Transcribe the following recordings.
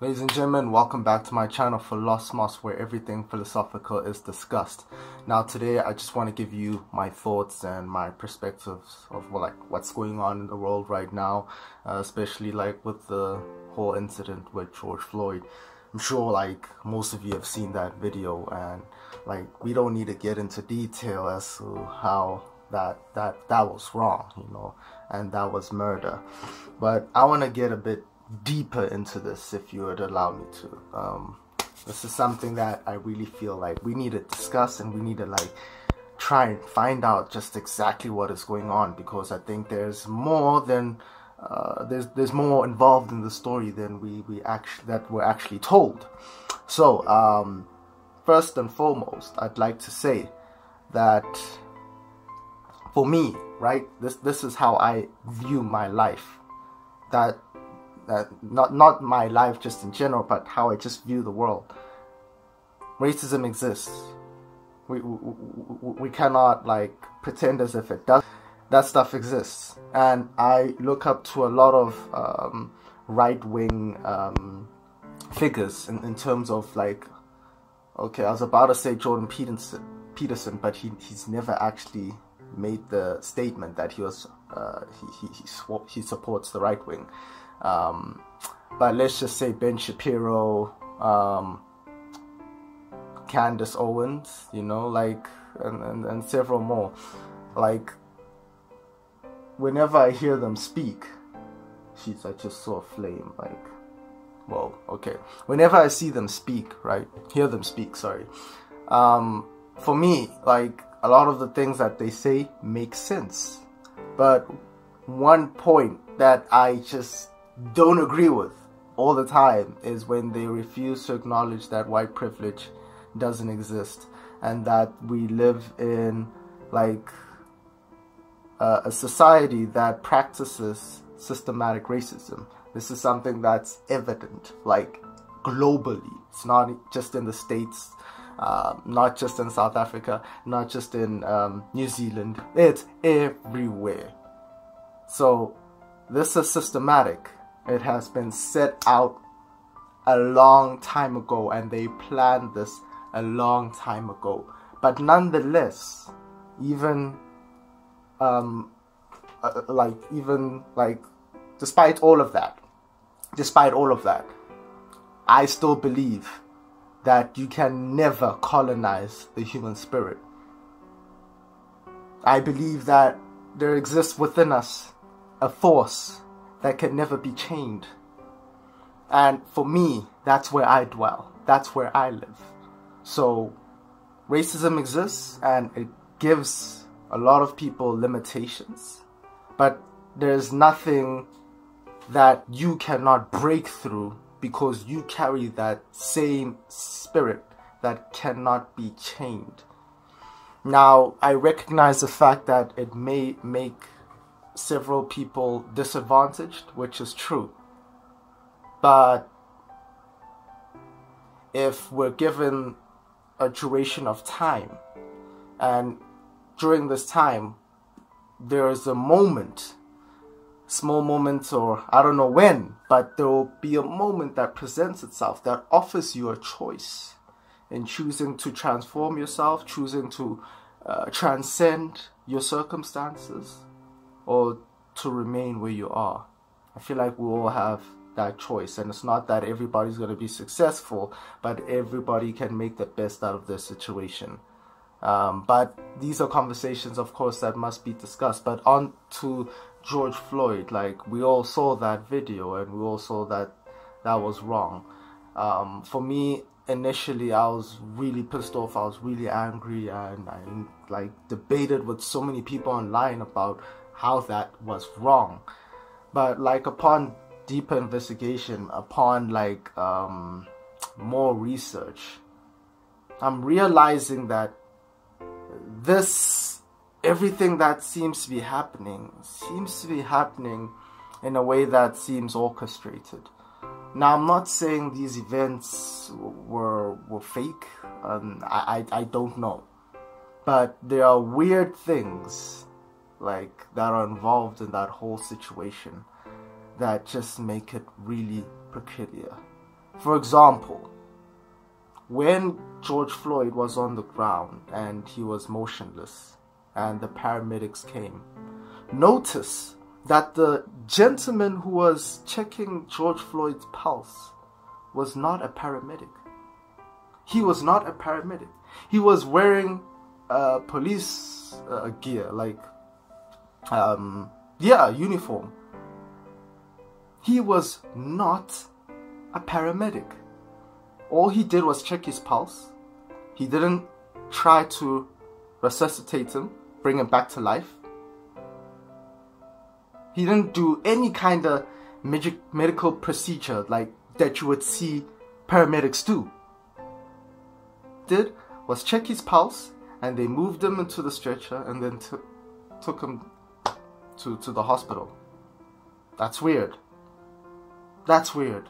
Ladies and gentlemen, welcome back to my channel for Lost Moss, where everything philosophical is discussed. Now today I just want to give you my thoughts and my perspectives of what's going on in the world right now, especially with the whole incident with George Floyd. I'm sure most of you have seen that video, and we don't need to get into detail as to how that was wrong, and that was murder. But I want to get a bit deeper into this, if you would allow me to. This is something that I really feel like we need to discuss, and we need to try and find out just exactly what is going on, because I think there's more than there's more involved in the story than we're actually told. So first and foremost, I'd like to say that for me, right, this is how I view my life. That not my life just in general, but how I just view the world. Racism exists. We cannot pretend as if it does. That stuff exists, and I look up to a lot of right-wing figures in terms of okay, I was about to say Jordan Peterson, but he's never actually made the statement that he was he supports the right wing. But let's just say Ben Shapiro, Candace Owens, and several more. Whenever I hear them speak, jeez, I just saw a flame. Well, okay. Whenever I see them speak, hear them speak, sorry. For me, a lot of the things that they say make sense. But one point that I just don't agree with all the time is when they refuse to acknowledge that white privilege doesn't exist, and that we live in a society that practices systematic racism. This is something that's evident globally. It's not just in the States, not just in South Africa, not just in New Zealand. It's everywhere. So this is systematic. It has been set out a long time ago, and they planned this a long time ago. But nonetheless, despite all of that, I still believe that you can never colonize the human spirit. I believe that there exists within us a force that can never be chained. And for me, that's where I dwell. That's where I live. So racism exists, and it gives a lot of people limitations. But there's nothing that you cannot break through, because you carry that same spirit that cannot be chained. Now, I recognize the fact that it may make several people disadvantaged, which is true. But if we're given a duration of time, and during this time there is a moment, small moment, or I don't know when, but there will be a moment that presents itself that offers you a choice in choosing to transform yourself, choosing to transcend your circumstances, or to remain where you are. I feel like we all have that choice, and it's not that everybody's going to be successful, but everybody can make the best out of their situation. But these are conversations, of course, that must be discussed. But on to George Floyd, we all saw that video, and we all saw that that was wrong. For me, initially, I was really pissed off. I was really angry, and I debated with so many people online about how that was wrong. But upon deeper investigation, upon more research, I'm realizing that everything that seems to be happening in a way that seems orchestrated. Now, I'm not saying these events were fake. I don't know, but there are weird things that are involved in that whole situation that just make it really peculiar. For example, when George Floyd was on the ground and he was motionless and the paramedics came, notice that the gentleman who was checking George Floyd's pulse was not a paramedic. He was not a paramedic. He was wearing police gear, like, uniform. He was not a paramedic. All he did was check his pulse. He didn't try to resuscitate him, bring him back to life. He didn't do any kind of medical procedure like that you would see paramedics do. Did was check his pulse, and they moved him into the stretcher and then took him to the hospital. That's weird. That's weird.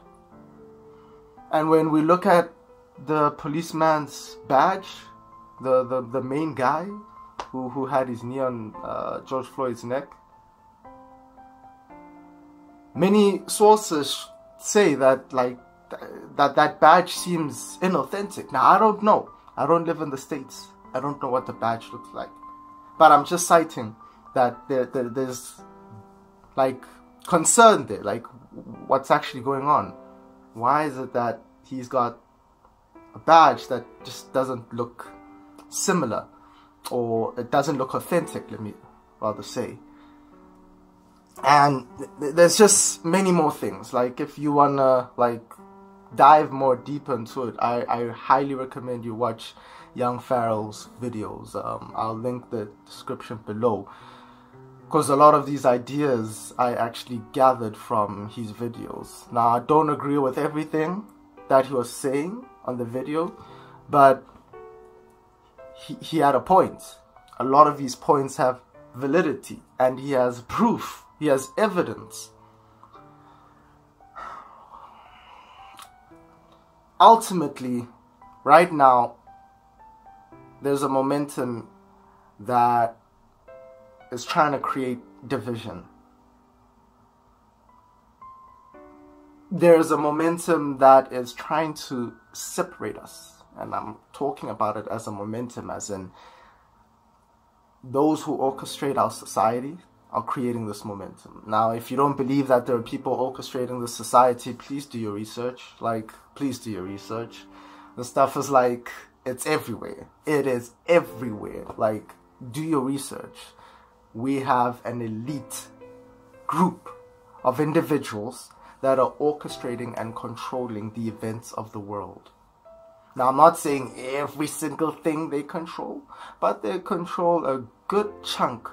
And when we look at the policeman's badge, the main guy who had his knee on George Floyd's neck, many sources say that that badge seems inauthentic. Now, I don't know. I don't live in the States. I don't know what the badge looks like. But I'm just citing that there's like concern there, like what's actually going on. Why is it that he's got a badge that just doesn't look similar, or it doesn't look authentic, let me rather say. And there's just many more things. Like, if you wanna dive more deep into it, I highly recommend you watch Young Pharaoh's videos. I'll link the description below, because a lot of these ideas I actually gathered from his videos. Now, I don't agree with everything that he was saying on the video, but he had a point. A lot of his points have validity, and he has proof. He has evidence. Ultimately, right now, there's a momentum that is trying to create division. There's a momentum that is trying to separate us. And I'm talking about it as a momentum, as in those who orchestrate our society are creating this momentum. Now, if you don't believe that there are people orchestrating this society, please do your research. Please do your research. The stuff is it's everywhere. It is everywhere. Do your research. We have an elite group of individuals that are orchestrating and controlling the events of the world. Now, I'm not saying every single thing they control, but they control a good chunk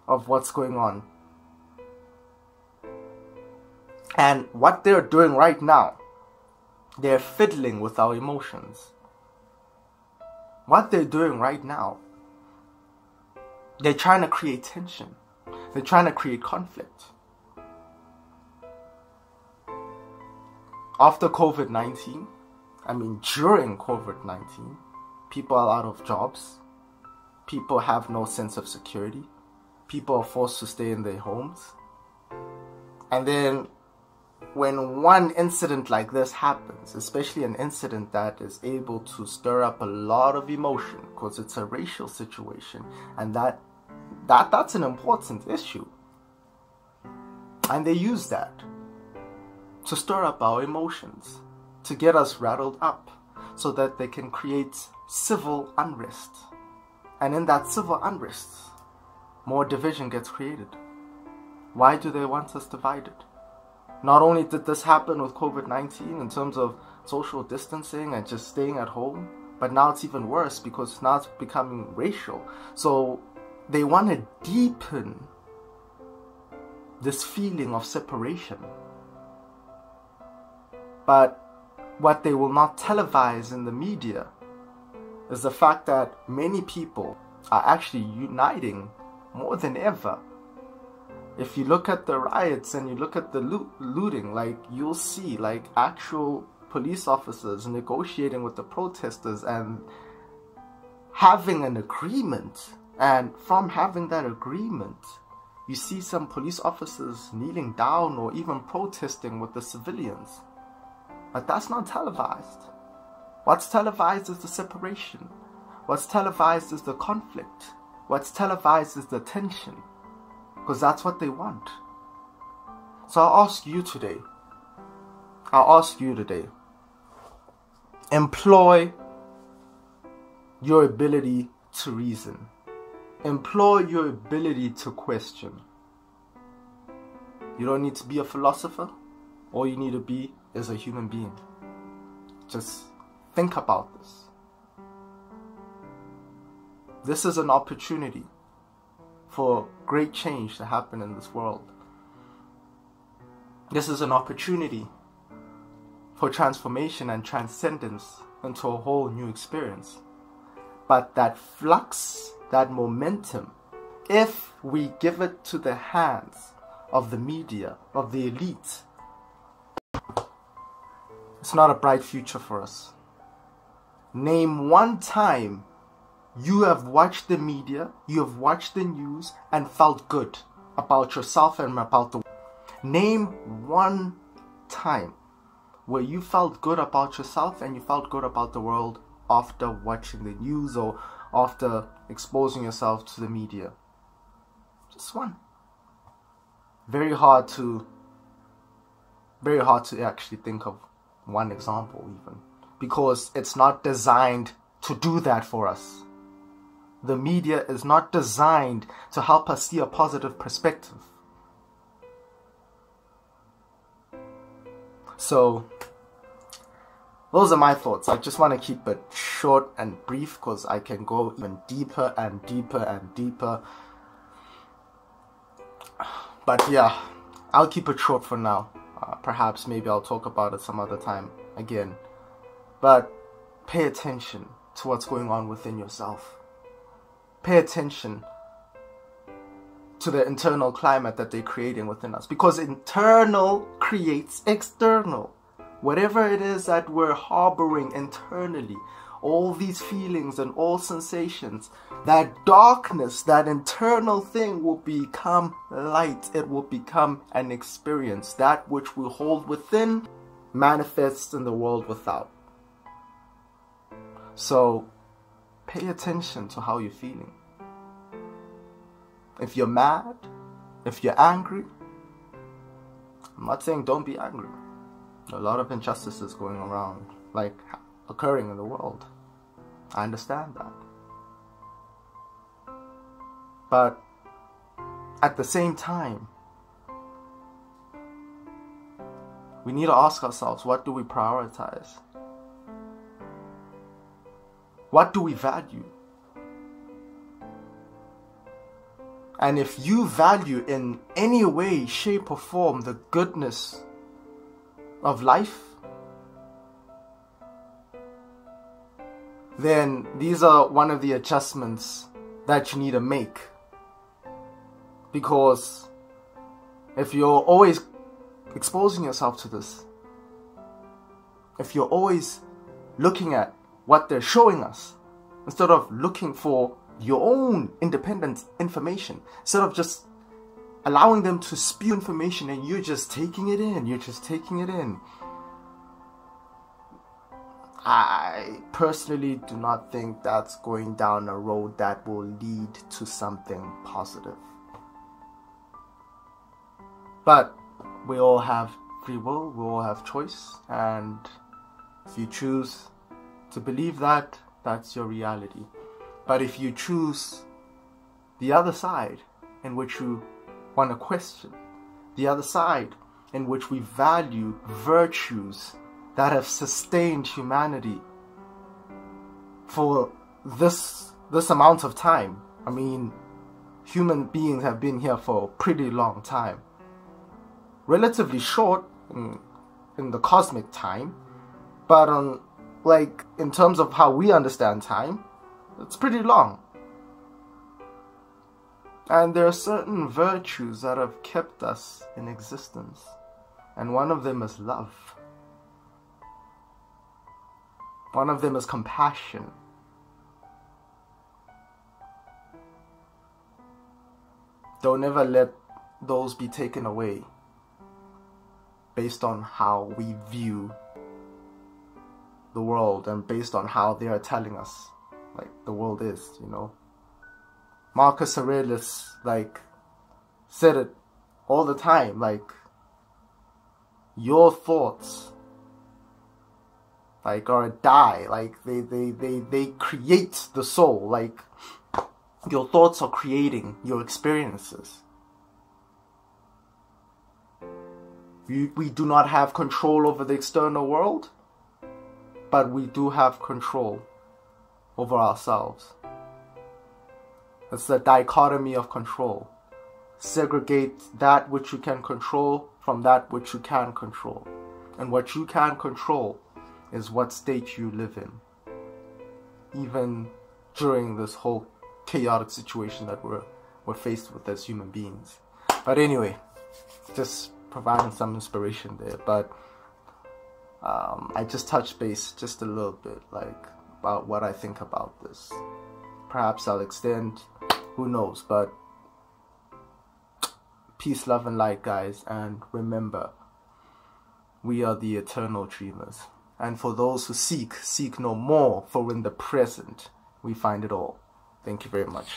of what's going on. And what they're doing right now, they're fiddling with our emotions. What they're doing right now, they're trying to create tension. They're trying to create conflict. After COVID-19, during COVID-19, people are out of jobs. People have no sense of security. People are forced to stay in their homes. And then when one incident like this happens, especially an incident that is able to stir up a lot of emotion, because it's a racial situation, and that's an important issue. And they use that to stir up our emotions, to get us rattled up, so that they can create civil unrest. And in that civil unrest, more division gets created. Why do they want us divided? Not only did this happen with COVID-19 in terms of social distancing and just staying at home, but now it's even worse because now it's becoming racial. So they want to deepen this feeling of separation. But what they will not televise in the media is the fact that many people are actually uniting more than ever. If you look at the riots and you look at the looting, you'll see actual police officers negotiating with the protesters and having an agreement. And from having that agreement, you see some police officers kneeling down or even protesting with the civilians. But that's not televised. What's televised is the separation. What's televised is the conflict. What's televised is the tension. Because that's what they want. So I'll ask you today. Employ your ability to reason. Employ your ability to question. You don't need to be a philosopher. All you need to be is a human being. Just think about this. This is an opportunity for great change to happen in this world. This is an opportunity for transformation and transcendence into a whole new experience. But that flux, that momentum, if we give it to the hands of the media, of the elite, it's not a bright future for us. Name one time you have watched the media, you have watched the news and felt good about yourself and about the world. Name one time where you felt good about yourself and you felt good about the world after watching the news or after exposing yourself to the media. Just one. Very hard to actually think of one example even, because it's not designed to do that for us. The media is not designed to help us see a positive perspective. So those are my thoughts. I just want to keep it short and brief because I can go even deeper and deeper and deeper. But yeah, I'll keep it short for now. Perhaps maybe I'll talk about it some other time again. But pay attention to what's going on within yourself. Pay attention to the internal climate that they're creating within us. Because internal creates external. Whatever it is that we're harboring internally, all these feelings and all sensations, that darkness, that internal thing will become light. It will become an experience. That which we hold within manifests in the world without. So pay attention to how you're feeling. If you're mad, if you're angry, I'm not saying don't be angry. A lot of injustices going around, like occurring in the world. I understand that. But at the same time, we need to ask ourselves, what do we prioritize? What do we value? And if you value in any way, shape or form the goodness of life, then these are one of the adjustments that you need to make. Because if you're always exposing yourself to this, if you're always looking at what they're showing us, instead of looking for your own independent information, instead of just allowing them to spew information and you're just taking it in, I personally do not think that's going down a road that will lead to something positive. But we all have free will, we all have choice, and if you choose to believe that, that's your reality. But if you choose the other side, in which you want to question, the other side in which we value virtues that have sustained humanity for this amount of time. I mean, human beings have been here for a pretty long time. Relatively short in the cosmic time, but in terms of how we understand time, it's pretty long. And there are certain virtues that have kept us in existence. And one of them is love. One of them is compassion. Don't ever let those be taken away based on how we view the world and based on how they are telling us like the world is, you know. Marcus Aurelius like said it all the time, like your thoughts like are a die, like they create the soul, like your thoughts are creating your experiences. We do not have control over the external world, but we do have control over ourselves. It's the dichotomy of control. Segregate that which you can control from that which you can control. And what you can control is what state you live in. Even during this whole chaotic situation that we're faced with as human beings. But anyway, just providing some inspiration there. But I just touched base just a little bit, like about what I think about this. Perhaps I'll extend, who knows, but peace, love, and light, guys. And remember, we are the eternal dreamers. And for those who seek no more, for in the present we find it all. Thank you very much.